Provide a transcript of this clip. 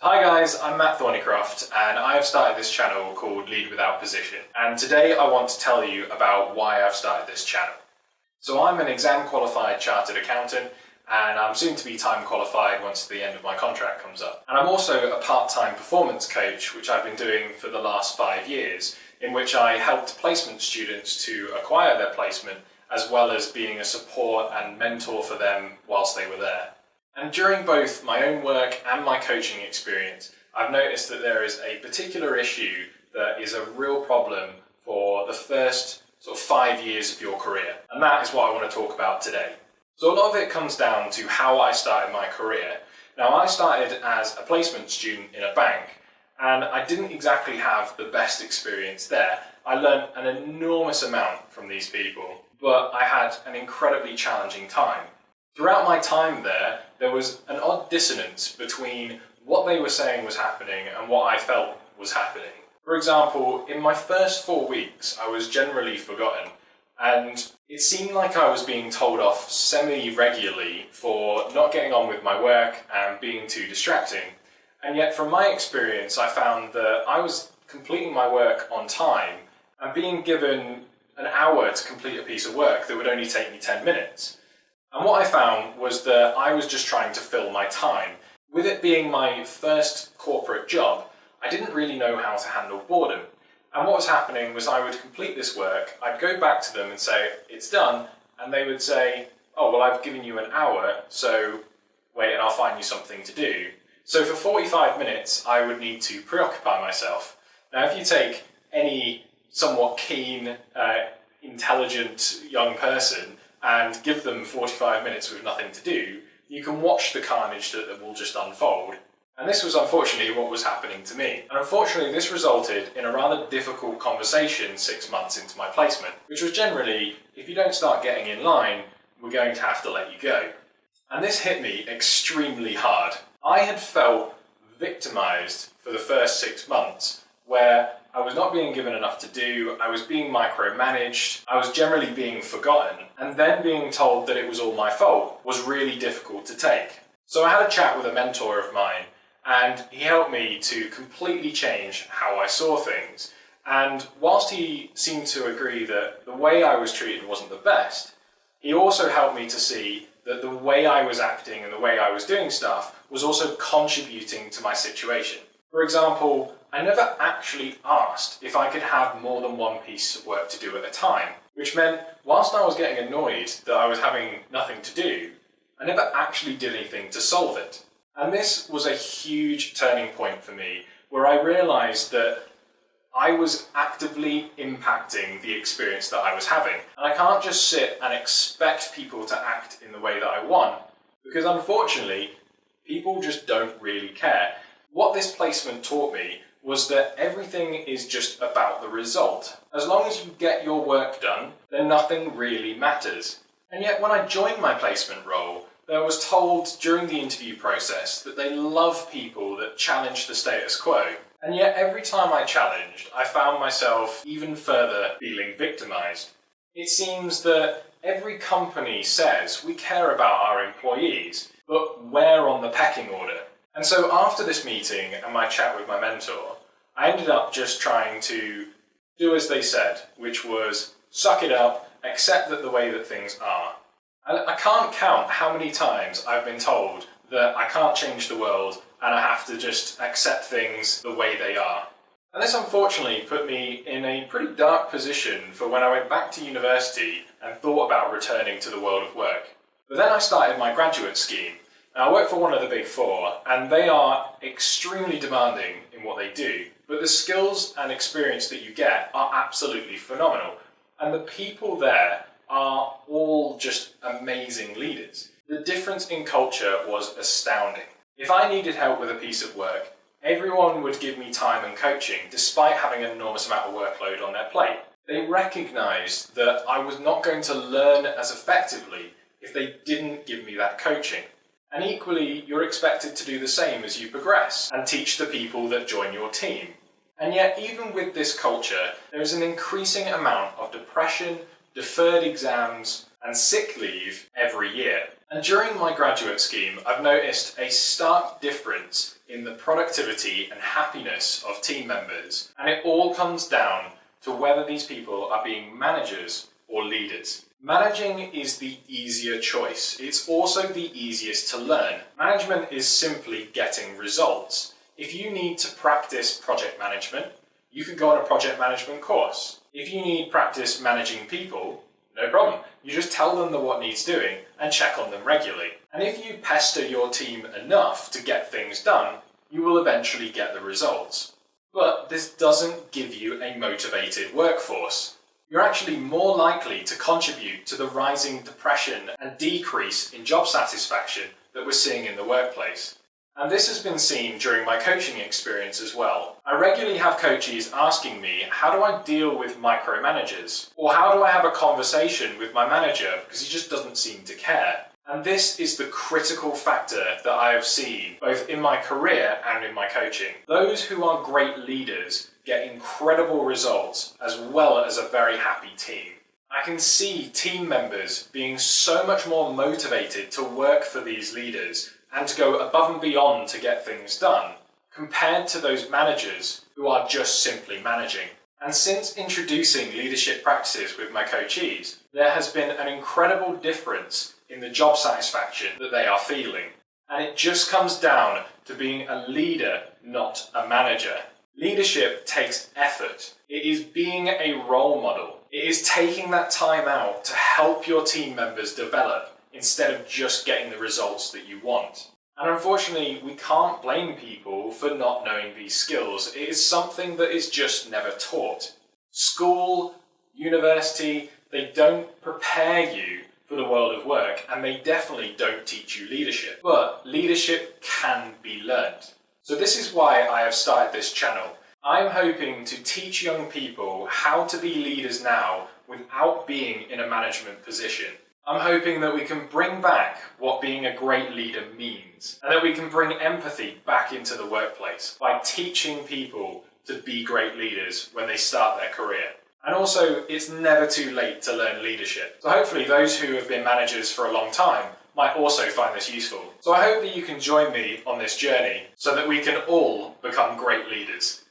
Hi guys, I'm Matt Thornycroft and I have started this channel called Lead Without Position, and today I want to tell you about why I've started this channel. So I'm an exam qualified chartered accountant and I'm soon to be time qualified once the end of my contract comes up. And I'm also a part-time performance coach, which I've been doing for the last 5 years, in which I helped placement students to acquire their placement, as well as being a support and mentor for them whilst they were there. And during both my own work and my coaching experience, I've noticed that there is a particular issue that is a real problem for the first 5 years of your career. And that is what I want to talk about today. So a lot of it comes down to how I started my career. Now, I started as a placement student in a bank, and I didn't exactly have the best experience there. I learned an enormous amount from these people, but I had an incredibly challenging time. Throughout my time there was an odd dissonance between what they were saying was happening and what I felt was happening. For example, in my first 4 weeks, I was generally forgotten, and it seemed like I was being told off semi-regularly for not getting on with my work and being too distracting. And yet, from my experience, I found that I was completing my work on time and being given an hour to complete a piece of work that would only take me 10 minutes. And what I found was that I was just trying to fill my time. With it being my first corporate job, I didn't really know how to handle boredom. And what was happening was I would complete this work, I'd go back to them and say, it's done, and they would say, oh, well, I've given you an hour, so wait and I'll find you something to do. So for 45 minutes, I would need to preoccupy myself. Now, if you take any somewhat keen, intelligent young person and give them 45 minutes with nothing to do, you can watch the carnage that will just unfold. And this was unfortunately what was happening to me. And unfortunately this resulted in a rather difficult conversation 6 months into my placement, which was generally, if you don't start getting in line, we're going to have to let you go. And this hit me extremely hard. I had felt victimized for the first 6 months, where I was not being given enough to do, I was being micromanaged, I was generally being forgotten, and then being told that it was all my fault was really difficult to take. So I had a chat with a mentor of mine, and he helped me to completely change how I saw things. And whilst he seemed to agree that the way I was treated wasn't the best, he also helped me to see that the way I was acting and the way I was doing stuff was also contributing to my situation. For example, I never actually asked if I could have more than one piece of work to do at a time, which meant whilst I was getting annoyed that I was having nothing to do, I never actually did anything to solve it. And this was a huge turning point for me, where I realised that I was actively impacting the experience that I was having. And I can't just sit and expect people to act in the way that I want, because unfortunately, people just don't really care. What this placement taught me was that everything is just about the result. As long as you get your work done, then nothing really matters. And yet when I joined my placement role, I was told during the interview process that they love people that challenge the status quo. And yet every time I challenged, I found myself even further feeling victimized. It seems that every company says we care about our employees, but where on the pecking order? And so after this meeting and my chat with my mentor, I ended up just trying to do as they said, which was suck it up, accept that the way that things are. And I can't count how many times I've been told that I can't change the world and I have to just accept things the way they are. And this unfortunately put me in a pretty dark position for when I went back to university and thought about returning to the world of work. But then I started my graduate scheme. Now, I work for one of the big four, and they are extremely demanding in what they do, but the skills and experience that you get are absolutely phenomenal. And the people there are all just amazing leaders. The difference in culture was astounding. If I needed help with a piece of work, everyone would give me time and coaching despite having an enormous amount of workload on their plate. They recognised that I was not going to learn as effectively if they didn't give me that coaching. And equally, you're expected to do the same as you progress and teach the people that join your team. And yet, even with this culture, there is an increasing amount of depression, deferred exams, and sick leave every year. And during my graduate scheme, I've noticed a stark difference in the productivity and happiness of team members, and it all comes down to whether these people are being managers or leaders. Managing is the easier choice. It's also the easiest to learn. Management is simply getting results. If you need to practice project management, you can go on a project management course. If you need practice managing people, no problem. You just tell them what needs doing and check on them regularly. And if you pester your team enough to get things done, you will eventually get the results. But this doesn't give you a motivated workforce. You're actually more likely to contribute to the rising depression and decrease in job satisfaction that we're seeing in the workplace. And this has been seen during my coaching experience as well. I regularly have coaches asking me, how do I deal with micromanagers? Or how do I have a conversation with my manager because he just doesn't seem to care? And this is the critical factor that I have seen both in my career and in my coaching. Those who are great leaders get incredible results as well as a very happy team. I can see team members being so much more motivated to work for these leaders and to go above and beyond to get things done, compared to those managers who are just simply managing. And since introducing leadership practices with my coachees, there has been an incredible difference in the job satisfaction that they are feeling. And it just comes down to being a leader, not a manager. Leadership takes effort. It is being a role model. It is taking that time out to help your team members develop instead of just getting the results that you want. And unfortunately, we can't blame people for not knowing these skills. It is something that is just never taught. School, university, they don't prepare you for the world of work, and they definitely don't teach you leadership. But leadership can be learned. So this is why I have started this channel. I'm hoping to teach young people how to be leaders now without being in a management position. I'm hoping that we can bring back what being a great leader means, and that we can bring empathy back into the workplace by teaching people to be great leaders when they start their career. And also, it's never too late to learn leadership. So hopefully those who have been managers for a long time might also find this useful. So I hope that you can join me on this journey so that we can all become great leaders.